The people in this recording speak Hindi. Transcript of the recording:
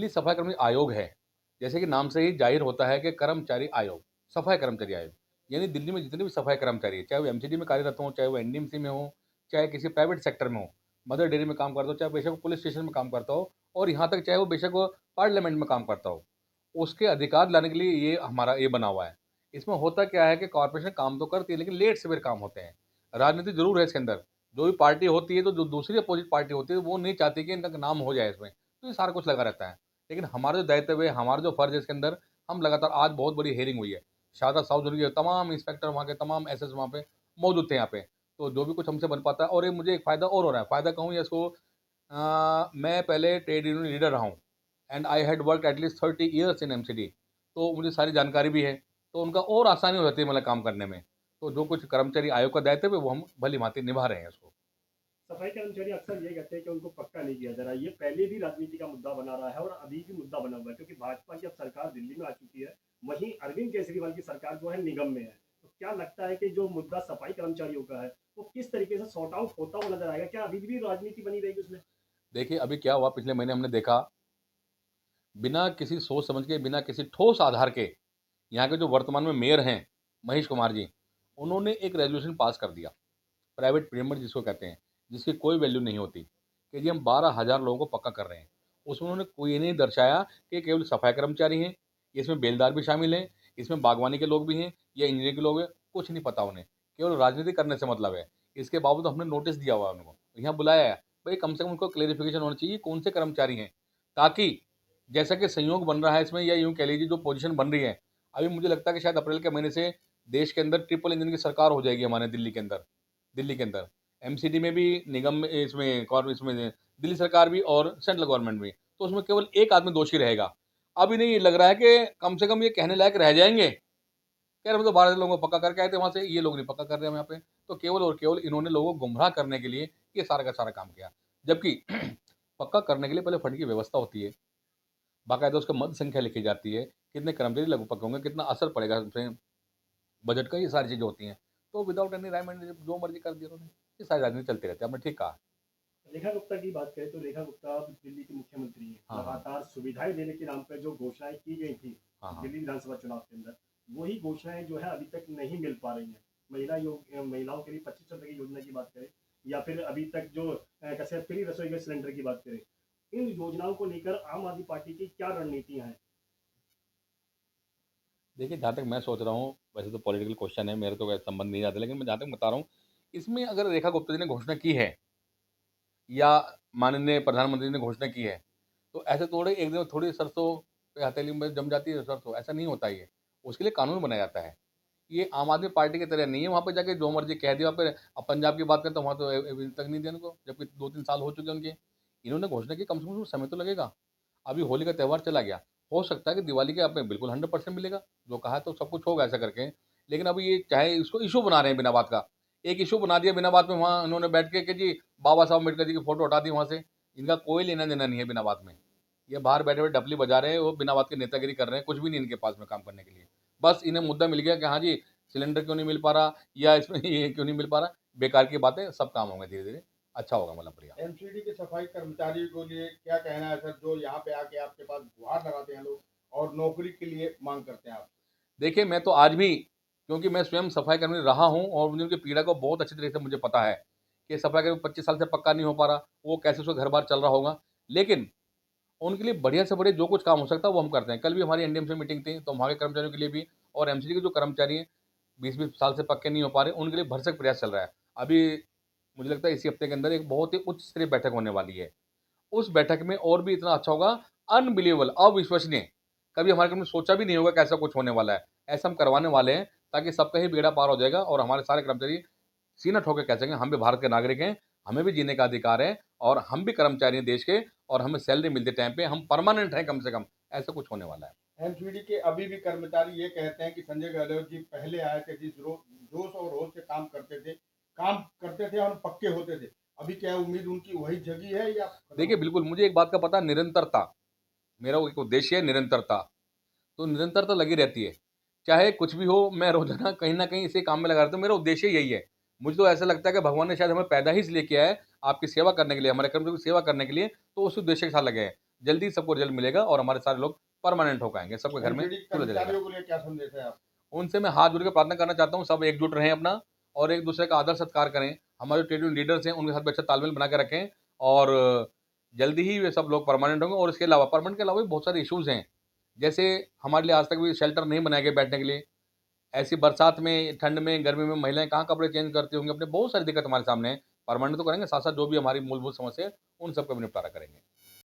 दिल्ली सफाई कर्मचारी आयोग है। जैसे कि नाम से ही ज़ाहिर होता है कि कर्मचारी आयोग, सफाई कर्मचारी आयोग। यानी दिल्ली में जितने भी सफाई कर्मचारी हैं, चाहे वो एमसीडी में कार्यरत हों, चाहे वो एनडीएमसी में हों, चाहे किसी प्राइवेट सेक्टर में हो, मदर डेयरी में काम करता हो, चाहे बेशक वो पुलिस स्टेशन में काम करता हो और यहाँ तक चाहे वो बेशक वो पार्लियामेंट में काम करता हो। उसके अधिकार लाने के लिए ये हमारा ये बना हुआ है। इसमें होता क्या है कि कॉर्पोरेशन काम तो करती है लेकिन लेट सवेर काम होते हैं। राजनीति ज़रूर है इसके अंदर। जो भी पार्टी होती है तो जो दूसरी अपोज़िट पार्टी होती है वो नहीं चाहती कि इनका नाम हो जाए इसमें। तो ये सारा कुछ लगा रहता है। लेकिन हमारा जो दायित्व है, हमारा जो फ़र्ज़ है इसके अंदर, हम लगातार आज बहुत बड़ी हियरिंग हुई है। शारदा साउथ जोन के तमाम इंस्पेक्टर वहाँ के तमाम एसएस वहाँ पे मौजूद थे यहाँ पे। तो जो भी कुछ हमसे बन पाता है और ये मुझे एक फ़ायदा और हो रहा है। फ़ायदा कहूँ या इसको मैं पहले ट्रेड यूनियन लीडर रहा हूँ and I had worked at least 30 years in MCD. तो मुझे सारी जानकारी भी है। तो उनका और आसानी हो जाती है मतलब काम करने में। तो जो कुछ कर्मचारी आयोग का दायित्व है वो हम भली-भाँति निभा रहे हैं उसको। सफाई कर्मचारी अक्सर ये कहते हैं कि उनको पक्का नहीं किया जा रहा है। ये पहले भी राजनीति का मुद्दा बना रहा है और अभी भी मुद्दा बना हुआ है, क्योंकि भाजपा की अब सरकार दिल्ली में आ चुकी है। वहीं अरविंद केजरीवाल की सरकार जो है निगम में है। तो क्या लगता है कि जो मुद्दा सफाई कर्मचारियों का है, वो किस तरीके से सॉर्ट आउट होता हुआ नजर आएगा? क्या अभी भी राजनीति बनी रहेगी उसमें? देखिए अभी क्या हुआ पिछले महीने हमने देखा, बिना किसी सोच समझ के, बिना किसी ठोस आधार के, यहाँ के जो वर्तमान में मेयर हैं, महेश कुमार जी, उन्होंने एक रेज़ोल्यूशन पास कर दिया। प्राइवेट पेमेंट जिसको कहते हैं, जिसकी कोई वैल्यू नहीं होती, कि जी हम 12,000 लोगों को पक्का कर रहे हैं। उसमें उन्होंने कोई ये नहीं दर्शाया कि केवल सफाई कर्मचारी हैं, इसमें बेलदार भी शामिल हैं, इसमें बागवानी के लोग भी हैं या इंजीनियर के लोग हैं, कुछ नहीं पता उन्हें। केवल राजनीति करने से मतलब है। इसके बावजूद हमने नोटिस दिया हुआ है उनको, यहाँ बुलाया है। भई कम से कम उनको क्लैरिफ़िकेशन होना चाहिए कौन से कर्मचारी हैं, ताकि जैसा कि संयोग बन रहा है इसमें या यूँ कह लीजिए जो पोज़ीशन बन रही है, अभी मुझे लगता है कि शायद अप्रैल के महीने से देश के अंदर ट्रिपल इंजन की सरकार हो जाएगी हमारे दिल्ली के अंदर। एमसीडी में भी, निगम में, इसमें दिल्ली सरकार भी और सेंट्रल गवर्नमेंट भी। तो उसमें केवल एक आदमी दोषी रहेगा। अभी नहीं लग रहा है कि कम से कम ये कहने लायक रह जाएँगे, कि यार हम तो 12 लोगों को पक्का करके आए थे वहाँ से, ये लोग नहीं पक्का कर रहे हैं यहाँ पे। तो केवल और केवल इन्होंने लोगों को गुमराह करने के लिए ये सारा का सारा काम किया। जबकि पक्का करने के लिए पहले फंड की व्यवस्था होती है, बाकायदा उसकी मद संख्या लिखी जाती है, कितने कर्मचारी लगभग पक्के होंगे, कितना असर पड़ेगा उसमें बजट का, ये सारी चीज़ें होती हैं। तो विदाउट एनी राइम एंड जो मर्ज़ी कर दिया उन्होंने। ये सारी राजनीति चलती रहती है, आपने ठीक कहा। रेखा गुप्ता की बात करें तो रेखा गुप्ता अब दिल्ली की मुख्यमंत्री हैं। हाँ, हाँ। लगातार सुविधाएं देने के नाम पर जो घोषणाएं की गई थी हाँ, हाँ। दिल्ली विधानसभा चुनाव के अंदर, वही घोषणाएं जो है अभी तक नहीं मिल पा रही हैं। महिलाओं के लिए 2500 की योजना की बात करें, या फिर अभी तक जो कैसे फ्री रसोई गैस सिलेंडर की बात करें, इन योजनाओं को लेकर आम आदमी पार्टी की क्या रणनीतियां हैं? देखिए, जहाँ तक मैं सोच रहा हूँ, वैसे तो पॉलिटिकल क्वेश्चन है, मेरे तो कोई संबंध नहीं आता, लेकिन मैं जहाँ तक बता रहा हूँ, इसमें अगर रेखा गुप्ता जी ने घोषणा की है या माननीय प्रधानमंत्री ने घोषणा की है, तो ऐसे थोड़े एक दिन थोड़ी सरसों पे हथेली में जम जाती है सरसों, ऐसा नहीं होता ये। उसके लिए कानून बनाया जाता है। ये आम आदमी पार्टी की तरह नहीं है, वहाँ पे जाके जो मर्ज़ी कह दिया। वहाँ पे अब पंजाब की बात करें तो वहाँ तो अभी तक नहीं दिया इनको, जबकि 2-3 साल हो चुके हैं उनके। इन्होंने घोषणा की, कम से कम समय तो लगेगा। अभी होली का त्योहार चला गया, हो सकता है कि दिवाली के आप बिल्कुल 100% मिलेगा, जो कहा है तो सब कुछ होगा ऐसा करके। लेकिन अभी ये चाहे इसको इश्यू बना रहे हैं बिना बात का, एक इश्यू बना दिया बिना बात में, वहाँ इन्होंने बैठ के कि जी बाबा साहब अम्बेडकर जी की फ़ोटो हटा दी वहाँ से, इनका कोई लेना-देना नहीं है बिना बात में। ये बाहर बैठे हुए डफली बजा रहे हैं, वो बिना बात के नेतागिरी कर रहे हैं, कुछ भी नहीं इनके पास में काम करने के लिए। बस इन्हें मुद्दा मिल गया कि हाँ जी, सिलेंडर क्यों नहीं मिल पा रहा या इसमें ये क्यों नहीं मिल पा रहा, बेकार की बातें, सब काम होंगे धीरे-धीरे, अच्छा होगा मतलब बढ़िया। एमसीडी के सफाई कर्मचारियों को लिए क्या कहना है सर, जो यहाँ पे आके आपके पास गुहार लगाते हैं लोग और नौकरी के लिए मांग करते हैं आप? देखिए, मैं तो आज भी, क्योंकि मैं स्वयं सफाई कर्मी रहा हूँ और मुझे उनकी पीड़ा को बहुत अच्छी तरीके से मुझे पता है, कि सफाई कर्मी 25 साल से पक्का नहीं हो पा रहा, वो कैसे उसका घर-बार चल रहा होगा। लेकिन उनके लिए बढ़िया से बढ़िया जो कुछ काम हो सकता है वो हम करते हैं। कल भी हमारी एनडीएम से मीटिंग थी, तो वहाँ के कर्मचारियों के लिए भी और एमसीडी के जो कर्मचारी हैं, 20-20 साल से पक्के नहीं हो पा रहे, उनके लिए भरसक प्रयास चल रहा है। अभी मुझे लगता है इसी हफ्ते के अंदर एक बहुत ही उच्च स्तरीय बैठक होने वाली है। उस बैठक में और भी इतना अच्छा होगा, अनबिलीवेबल, अविश्वसनीय, कभी हमारे ने सोचा भी नहीं होगा कि ऐसा कुछ होने वाला है। ऐसा हम करवाने वाले हैं, ताकि सबका ही बेड़ा पार हो जाएगा और हमारे सारे कर्मचारी सीना ठोक के कह सकें, हम भी भारत के नागरिक हैं, हमें भी जीने का अधिकार है और हम भी कर्मचारी हैं देश के और हमें सैलरी मिलती है टाइम पे, हम परमानेंट हैं कम से कम, ऐसा कुछ होने वाला है। एमसीडी के अभी भी कर्मचारी ये कहते हैं कि संजय गहलोत जी पहले आए थे, जिस जोश और होश से काम करते थे और पक्के होते थे। अभी क्या उम्मीद उनकी वही जगी है या खत्म देखिए, हो गई? बिल्कुल मुझे एक बात का पता, निरंतरता, मेरा वो एक उद्देश्य है निरंतरता। तो निरंतरता लगी रहती है। चाहे कुछ भी हो, मैं रोज़ाना कहीं न कहीं इसी काम में लगा रहता हूँ, मेरा उद्देश्य यही है। मुझे तो ऐसा लगता है कि भगवान ने शायद हमें पैदा ही इसलिए किया है, आपकी सेवा करने के लिए, हमारे कर्मचारियों की सेवा करने के लिए, तो उस उद्देश्य के साथ लगे हैं। जल्दी सबको रिजल्ट मिलेगा और हमारे सारे लोग परमानेंट होकर आएंगे, सबके घर में एनजीटी चूल्हा जलेगा। कर्मचारियों के लिए क्या संदेश है आप? उनसे मैं हाथ जोड़ के प्रार्थना करना चाहता हूँ, सब एकजुट रहें अपना और एक दूसरे का आदर सत्कार करें। हमारे जो ट्रेड यूनियन लीडर्स हैं उनके साथ भी अच्छा तालमेल बना के रखें और जल्दी ही वे सब लोग परमानेंट होंगे। और इसके अलावा परमानेंट के अलावा भी बहुत सारे इश्यूज़ हैं, जैसे हमारे लिए आज तक भी शेल्टर नहीं बनाए गए बैठने के लिए। ऐसी बरसात में, ठंड में, गर्मी में महिलाएं कहाँ कपड़े चेंज करती होंगी, अपने बहुत सारी दिक्कत हमारे सामने है। परमानेंट तो करेंगे, साथ साथ जो भी हमारी मूलभूत समस्या है उन सबका भी निपटारा करेंगे।